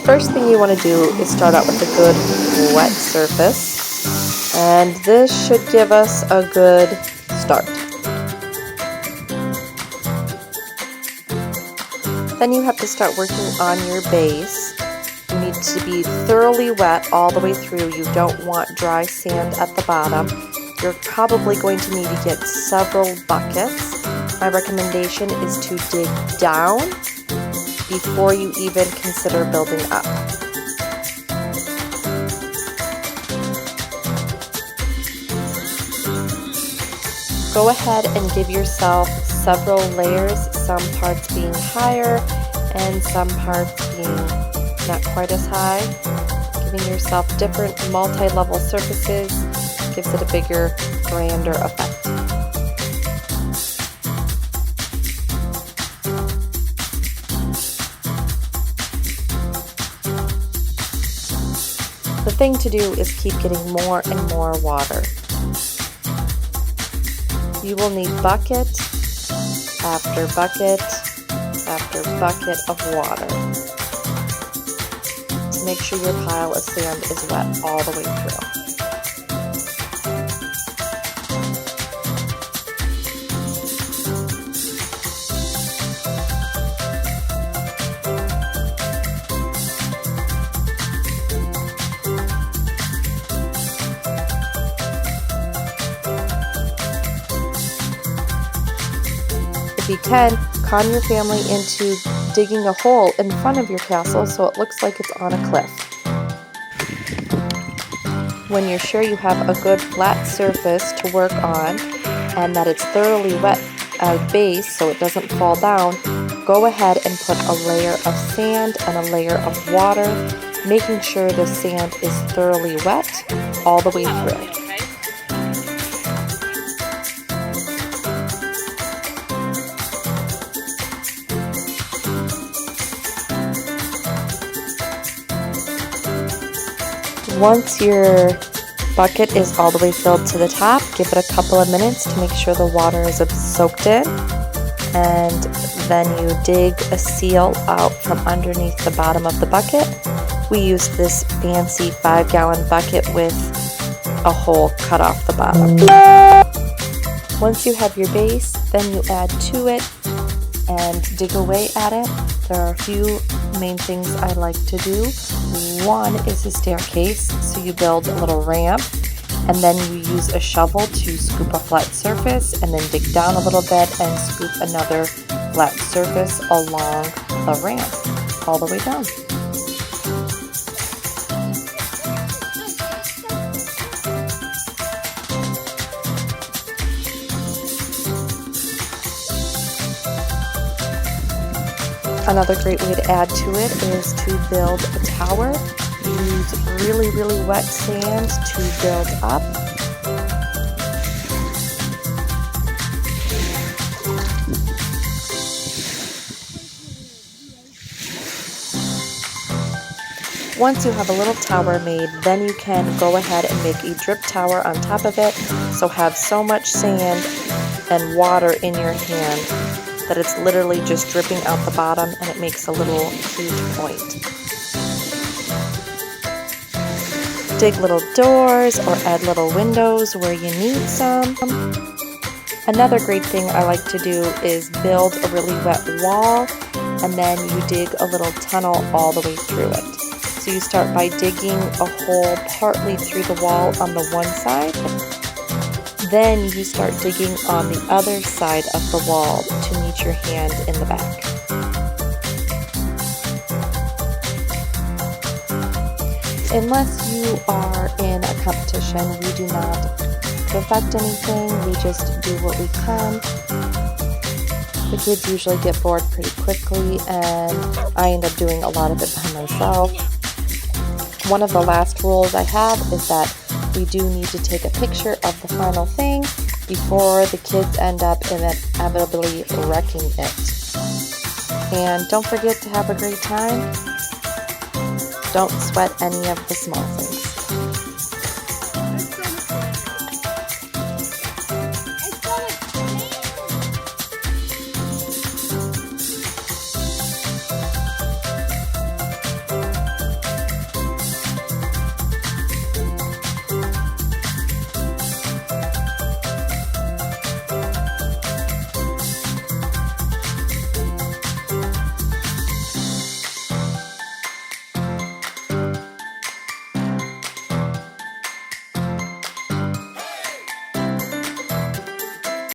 first thing you want to do is start out with a good wet surface, and this should give us a good start. Then you have to start working on your base. You need to be thoroughly wet all the way through. You don't want dry sand at the bottom. You're probably going to need to get several buckets. My recommendation is to dig down before you even consider building up. Go ahead and give yourself several layers, some parts being higher and some parts being not quite as high. Giving yourself different multi-level surfaces gives it a bigger, grander effect. The thing to do is keep getting more and more water. You will need bucket after bucket after bucket of water to make sure your pile of sand is wet all the way through. If you can, con your family into digging a hole in front of your castle so it looks like it's on a cliff. When you're sure you have a good flat surface to work on and that it's thoroughly wet at base so it doesn't fall down, go ahead and put a layer of sand and a layer of water, making sure the sand is thoroughly wet all the way through. Once your bucket is all the way filled to the top, give it a couple of minutes to make sure the water is soaked in, and then you dig a seal out from underneath the bottom of the bucket. We used this fancy 5-gallon bucket with a hole cut off the bottom. Once you have your base, then you add to it and dig away at it. There are a few main things I like to do. One is a staircase, so you build a little ramp and then you use a shovel to scoop a flat surface and then dig down a little bit and scoop another flat surface along the ramp all the way down. Another great way to add to it is to build a tower. Use really, really wet sand to build up. Once you have a little tower made, then you can go ahead and make a drip tower on top of it. So have so much sand and water in your hand that it's literally just dripping out the bottom and it makes a little huge point. Dig little doors or add little windows where you need some. Another great thing I like to do is build a really wet wall and then you dig a little tunnel all the way through it. So you start by digging a hole partly through the wall on the one side. Then you start digging on the other side of the wall to meet your hand in the back. Unless you are in a competition, we do not perfect anything, we just do what we can. The kids usually get bored pretty quickly and I end up doing a lot of it by myself. One of the last rules I have is that we do need to take a picture of the final thing before the kids end up inevitably wrecking it. And don't forget to have a great time. Don't sweat any of the small things.